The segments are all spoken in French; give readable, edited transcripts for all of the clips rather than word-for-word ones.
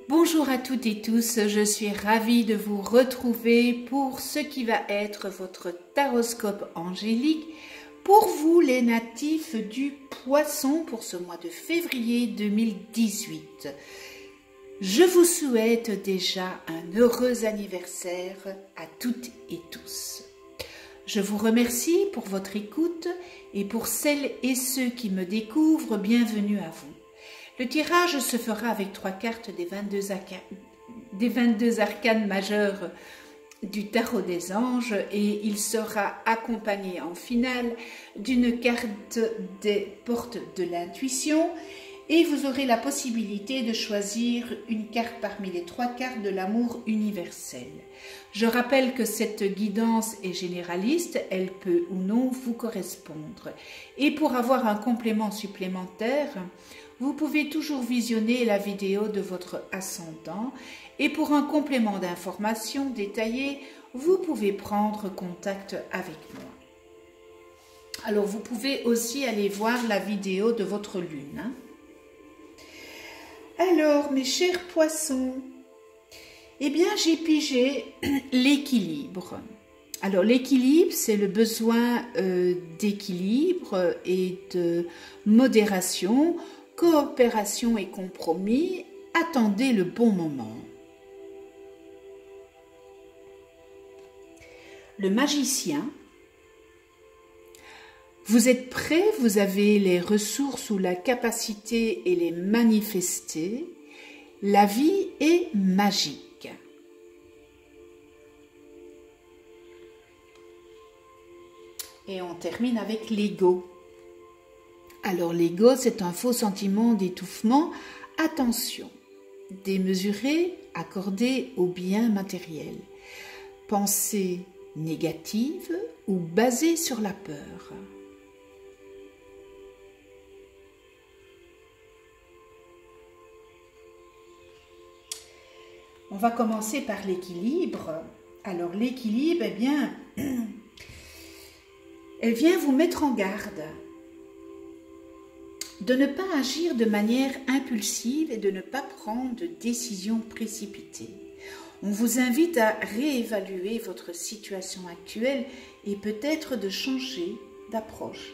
Bonjour à toutes et tous, je suis ravie de vous retrouver pour ce qui va être votre taroscope angélique pour vous les natifs du Poisson pour ce mois de février 2018. Je vous souhaite déjà un heureux anniversaire à toutes et tous. Je vous remercie pour votre écoute et pour celles et ceux qui me découvrent, bienvenue à vous. Le tirage se fera avec 3 cartes des 22 arcanes majeures du tarot des anges et il sera accompagné en finale d'une carte des portes de l'intuition et vous aurez la possibilité de choisir une carte parmi les 3 cartes de l'amour universel. Je rappelle que cette guidance est généraliste, elle peut ou non vous correspondre. Et pour avoir un complément supplémentaire, vous pouvez toujours visionner la vidéo de votre ascendant et pour un complément d'information détaillé, vous pouvez prendre contact avec moi. Alors, vous pouvez aussi aller voir la vidéo de votre lune. Alors, mes chers poissons, eh bien, j'ai pigé l'équilibre. Alors, l'équilibre, c'est le besoin d'équilibre et de modération, coopération et compromis. Attendez le bon moment. Le magicien, vous êtes prêt, vous avez les ressources ou la capacité et les manifester. La vie est magique. Et on termine avec l'ego. Alors l'ego, c'est un faux sentiment d'étouffement. Attention, démesuré, accordé au bien matériel. Pensée négative ou basée sur la peur. On va commencer par l'équilibre. Alors l'équilibre, eh bien, elle vient vous mettre en garde de ne pas agir de manière impulsive et de ne pas prendre de décisions précipitées. On vous invite à réévaluer votre situation actuelle et peut-être de changer d'approche.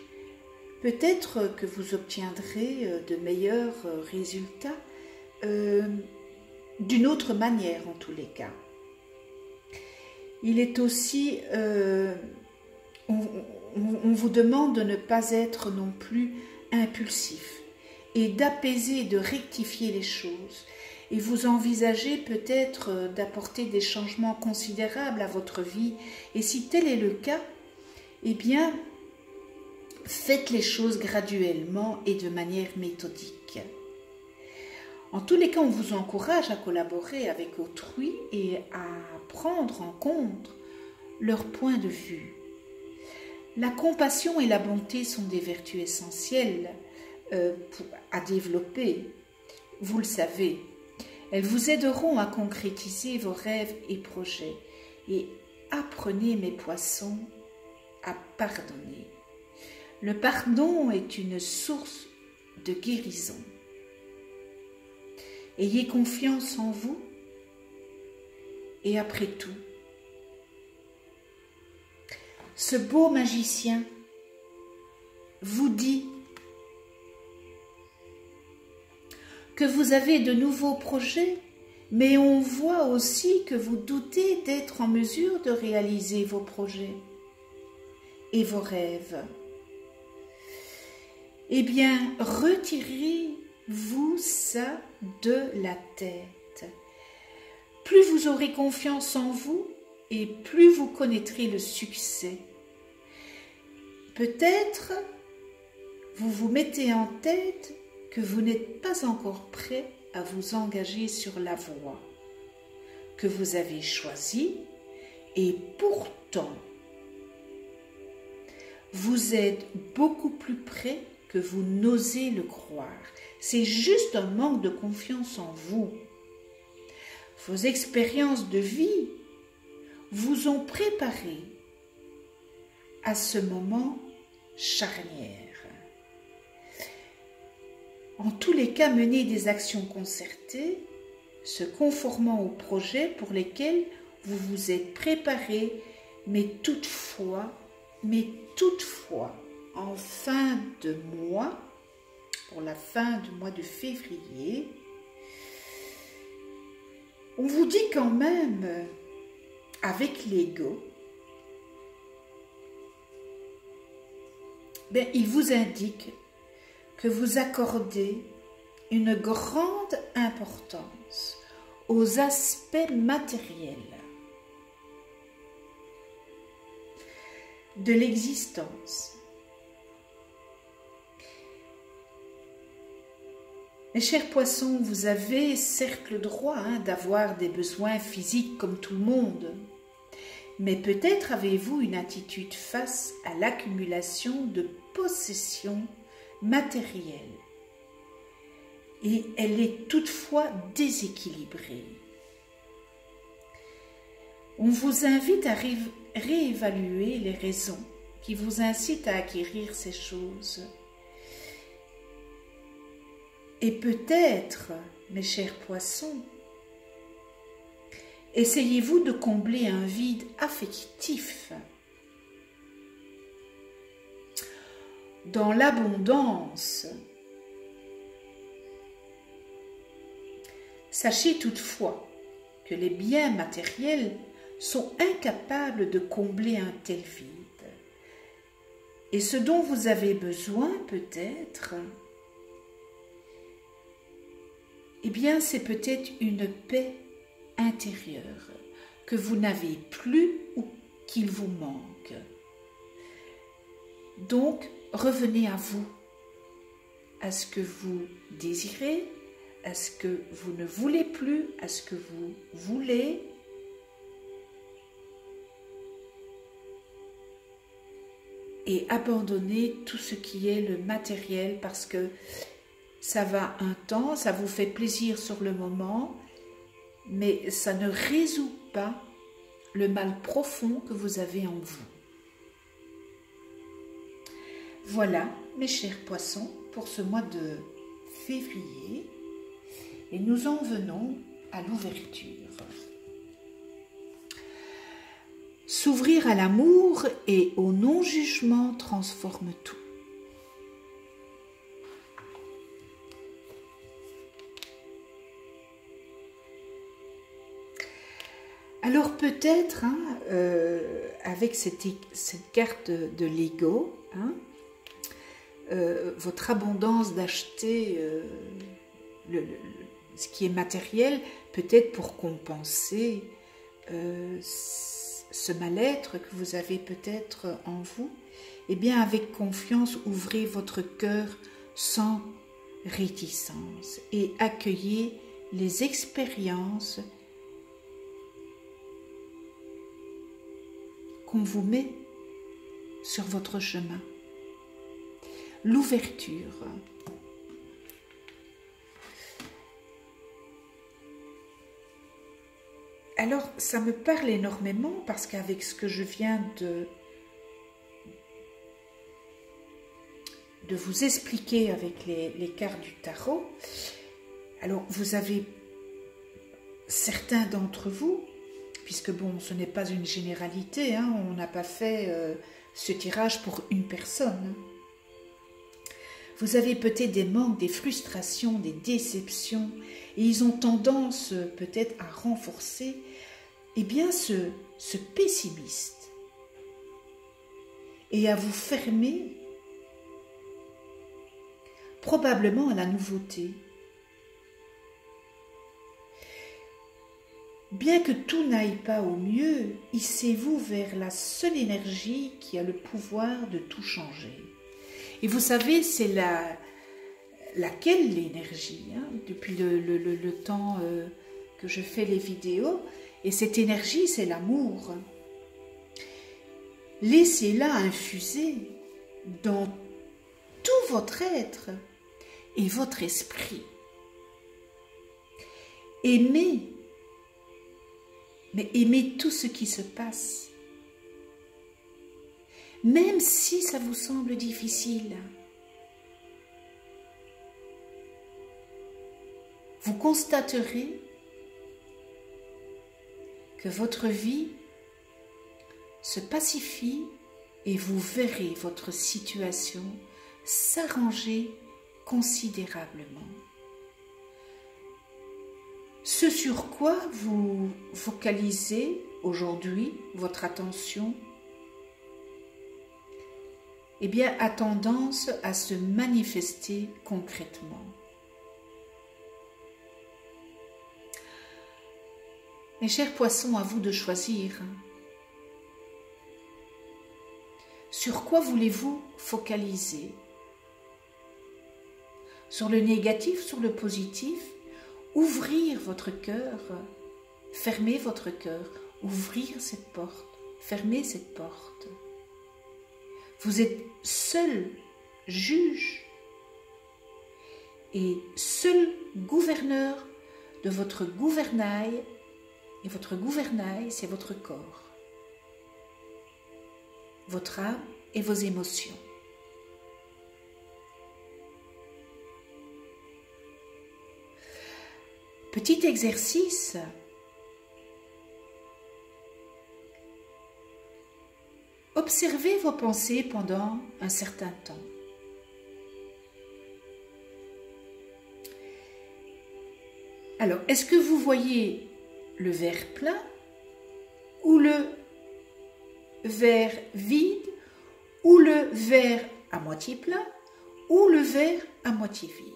Peut-être que vous obtiendrez de meilleurs résultats d'une autre manière en tous les cas. Il est aussi, on vous demande de ne pas être non plus impulsif et d'apaiser, de rectifier les choses. Et vous envisagez peut-être d'apporter des changements considérables à votre vie. Et si tel est le cas, eh bien, faites les choses graduellement et de manière méthodique. En tous les cas, on vous encourage à collaborer avec autrui et à prendre en compte leur point de vue. La compassion et la bonté sont des vertus essentielles à développer. Vous le savez. Elles vous aideront à concrétiser vos rêves et projets. Et apprenez, mes poissons, à pardonner. Le pardon est une source de guérison. Ayez confiance en vous. Et après tout, ce beau magicien vous dit que vous avez de nouveaux projets, mais on voit aussi que vous doutez d'être en mesure de réaliser vos projets et vos rêves. Eh bien, retirez-vous ça de la tête. Plus vous aurez confiance en vous et plus vous connaîtrez le succès. Peut-être vous vous mettez en tête que vous n'êtes pas encore prêt à vous engager sur la voie que vous avez choisie et pourtant, vous êtes beaucoup plus près que vous n'osez le croire. C'est juste un manque de confiance en vous. Vos expériences de vie vous ont préparé à ce moment charnière. En tous les cas, menez des actions concertées se conformant aux projets pour lesquels vous vous êtes préparé, mais toutefois, en fin de mois, pour la fin du mois de février, on vous dit quand même, avec l'ego, il vous indique que vous accordez une grande importance aux aspects matériels de l'existence. Mes chers poissons, vous avez certes le droit d'avoir des besoins physiques comme tout le monde, mais peut-être avez-vous une attitude face à l'accumulation de possessions matérielles et elle est toutefois déséquilibrée. On vous invite à réévaluer les raisons qui vous incitent à acquérir ces choses. Et peut-être, mes chers poissons, essayez-vous de combler un vide affectif. Dans l'abondance, sachez toutefois que les biens matériels sont incapables de combler un tel vide. Et ce dont vous avez besoin peut-être, c'est peut-être une paix intérieure que vous n'avez plus ou qu'il vous manque. Donc, revenez à vous, à ce que vous désirez, à ce que vous ne voulez plus, à ce que vous voulez. Et abandonnez tout ce qui est le matériel parce que ça va un temps, ça vous fait plaisir sur le moment, mais ça ne résout pas le mal profond que vous avez en vous. Voilà, mes chers poissons, pour ce mois de février, et nous en venons à l'ouverture. S'ouvrir à l'amour et au non-jugement transforme tout. Alors peut-être, avec cette carte de l'ego, votre abondance d'acheter ce qui est matériel, peut-être pour compenser ce mal-être que vous avez peut-être en vous, avec confiance, ouvrez votre cœur sans réticence et accueillez les expériences qu'on vous met sur votre chemin. L'ouverture. Alors, ça me parle énormément parce qu'avec ce que je viens de vous expliquer avec les cartes du tarot, alors vous avez certains d'entre vous, puisque bon, ce n'est pas une généralité, on n'a pas fait ce tirage pour une personne. Vous avez peut-être des manques, des frustrations, des déceptions, et ils ont tendance peut-être à renforcer ce pessimiste et à vous fermer probablement à la nouveauté. Bien que tout n'aille pas au mieux, hissez-vous vers la seule énergie qui a le pouvoir de tout changer. Et vous savez, c'est laquelle l'énergie, depuis le temps que je fais les vidéos, et cette énergie, c'est l'amour. Laissez-la infuser dans tout votre être et votre esprit. Aimez, mais aimez tout ce qui se passe. Même si ça vous semble difficile. Vous constaterez que votre vie se pacifie et vous verrez votre situation s'arranger considérablement. Ce sur quoi vous focalisez aujourd'hui votre attention, eh bien, a tendance à se manifester concrètement. Mes chers poissons, à vous de choisir. Sur quoi voulez-vous focaliser? Sur le négatif, sur le positif? Ouvrir votre cœur, fermer votre cœur, ouvrir cette porte, fermer cette porte. Vous êtes seul juge et seul gouverneur de votre gouvernail, et votre gouvernail, c'est votre corps, votre âme et vos émotions. Petit exercice. Observez vos pensées pendant un certain temps. Alors, est-ce que vous voyez le verre plein ou le verre vide ou le verre à moitié plein ou le verre à moitié vide?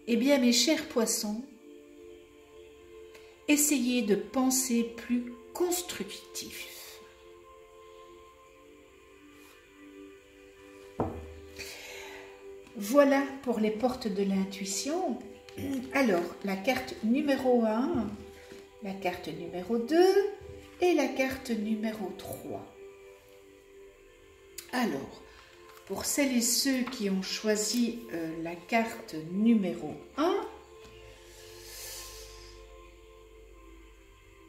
Eh bien, mes chers poissons, essayez de penser plus constructif. Voilà pour les portes de l'intuition. Alors, la carte numéro 1, la carte numéro 2 et la carte numéro 3. Alors, pour celles et ceux qui ont choisi la carte numéro 1,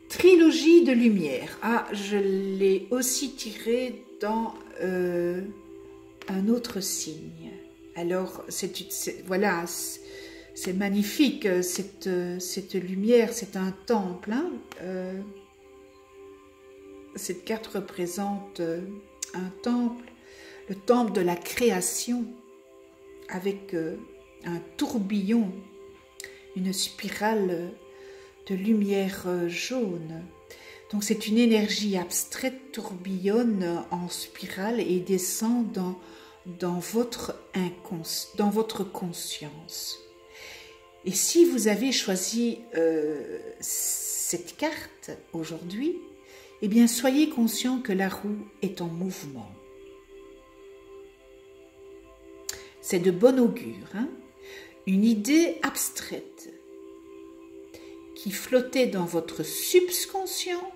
Trilogie de lumière. Ah, je l'ai aussi tirée dans un autre signe. Alors, voilà, c'est magnifique, cette lumière, c'est un temple. Hein, cette carte représente un temple, le temple de la création, avec un tourbillon, une spirale de lumière jaune. Donc c'est une énergie abstraite, tourbillonne en spirale et descend dans votre conscience. Et si vous avez choisi cette carte aujourd'hui, eh bien soyez conscient que la roue est en mouvement. C'est de bon augure, hein? Une idée abstraite qui flottait dans votre subconscient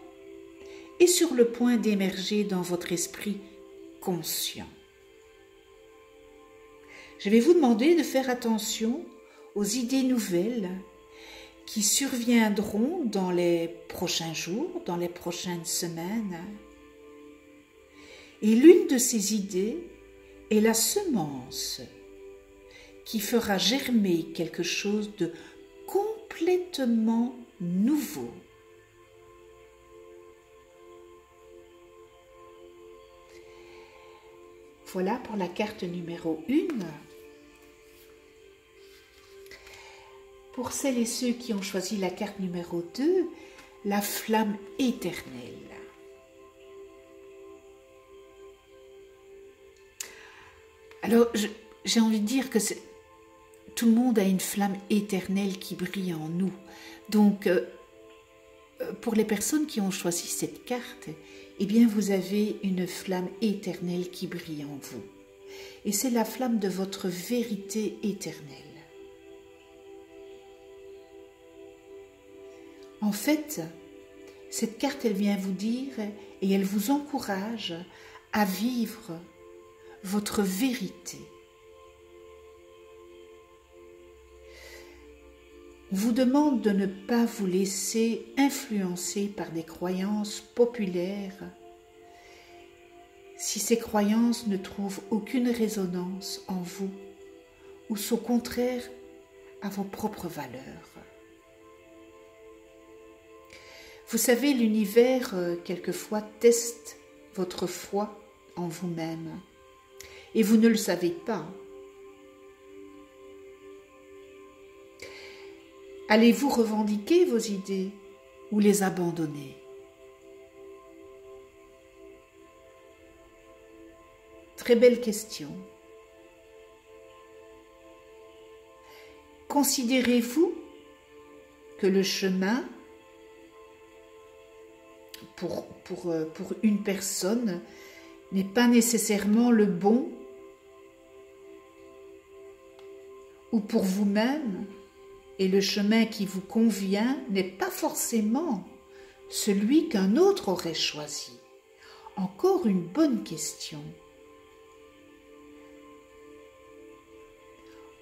est sur le point d'émerger dans votre esprit conscient. Je vais vous demander de faire attention aux idées nouvelles qui surviendront dans les prochains jours, dans les prochaines semaines. Et l'une de ces idées est la semence qui fera germer quelque chose de complètement nouveau. Voilà pour la carte numéro 1. Pour celles et ceux qui ont choisi la carte numéro 2, la flamme éternelle. Alors, j'ai envie de dire que tout le monde a une flamme éternelle qui brille en nous. Donc, pour les personnes qui ont choisi cette carte, eh bien, vous avez une flamme éternelle qui brille en vous. Et c'est la flamme de votre vérité éternelle. En fait, cette carte, elle vient vous dire et elle vous encourage à vivre votre vérité. On vous demande de ne pas vous laisser influencer par des croyances populaires si ces croyances ne trouvent aucune résonance en vous ou au contraire à vos propres valeurs. Vous savez, l'univers, quelquefois, teste votre foi en vous-même. Et vous ne le savez pas. Allez-vous revendiquer vos idées ou les abandonner? Très belle question. Considérez-vous que le chemin pour une personne n'est pas nécessairement le bon, ou pour vous-même, et le chemin qui vous convient n'est pas forcément celui qu'un autre aurait choisi? Encore une bonne question.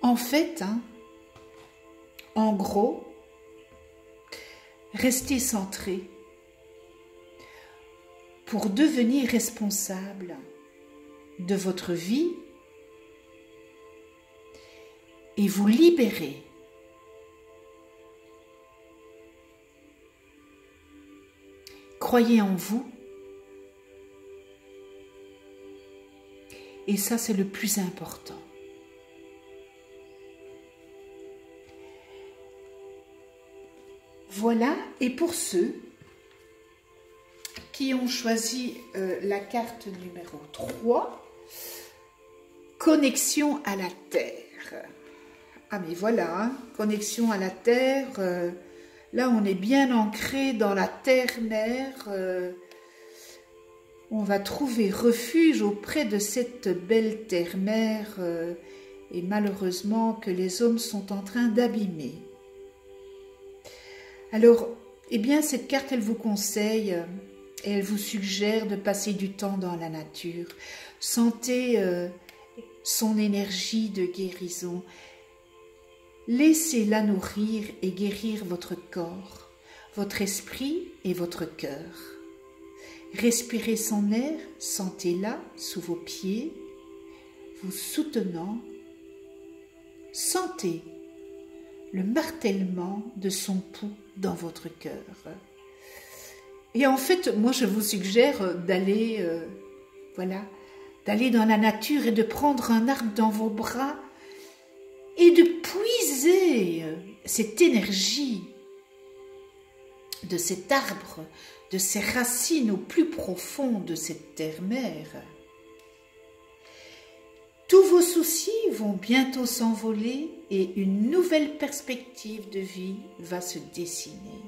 En fait, en gros, restez centré pour devenir responsable de votre vie et vous libérer. Croyez en vous. Et ça, c'est le plus important. Voilà, et pour ceux qui ont choisi la carte numéro 3, connexion à la Terre. Ah mais voilà, connexion à la Terre, là on est bien ancré dans la terre-mère, on va trouver refuge auprès de cette belle terre-mère et malheureusement que les hommes sont en train d'abîmer. Alors, eh bien, cette carte, elle vous conseille et elle vous suggère de passer du temps dans la nature. Sentez son énergie de guérison. Laissez-la nourrir et guérir votre corps, votre esprit et votre cœur. Respirez son air, sentez-la sous vos pieds, vous soutenant. Sentez le martèlement de son pouls dans votre cœur. Et en fait, moi je vous suggère d'aller d'aller dans la nature et de prendre un arbre dans vos bras et de puiser cette énergie de cet arbre, de ses racines au plus profond de cette terre-mère. Tous vos soucis vont bientôt s'envoler et une nouvelle perspective de vie va se dessiner.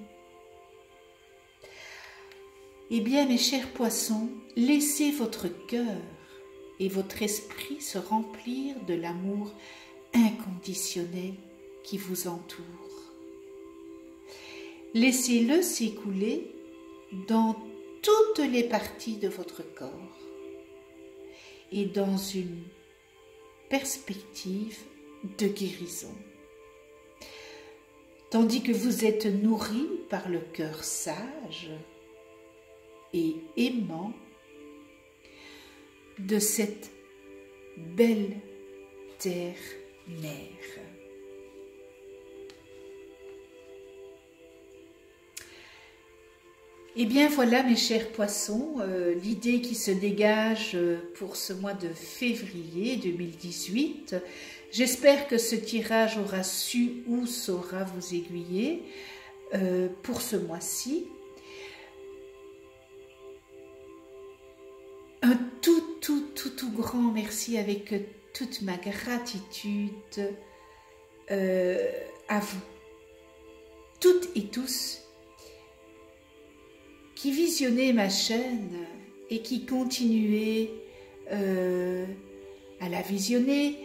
Eh bien, mes chers poissons, laissez votre cœur et votre esprit se remplir de l'amour inconditionnel qui vous entoure. Laissez-le s'écouler dans toutes les parties de votre corps et dans une perspective de guérison. Tandis que vous êtes nourri par le cœur sage et aimant de cette belle terre-mère. Eh bien voilà mes chers poissons, l'idée qui se dégage pour ce mois de février 2018. J'espère que ce tirage aura su ou saura vous aiguiller pour ce mois-ci. Un tout grand merci avec toute ma gratitude à vous, toutes et tous, qui visionnez ma chaîne et qui continuez à la visionner.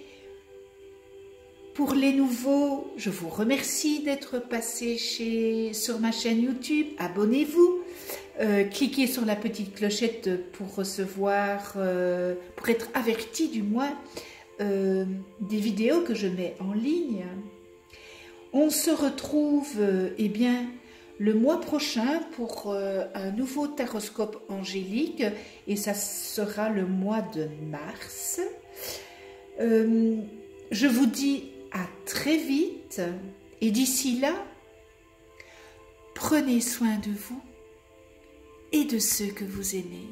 Pour les nouveaux, je vous remercie d'être passé sur ma chaîne YouTube. Abonnez-vous, cliquez sur la petite clochette pour recevoir, pour être averti du moins des vidéos que je mets en ligne. On se retrouve, eh bien, le mois prochain pour un nouveau taroscope angélique et ça sera le mois de mars. Je vous dis à très vite et d'ici là, prenez soin de vous et de ceux que vous aimez.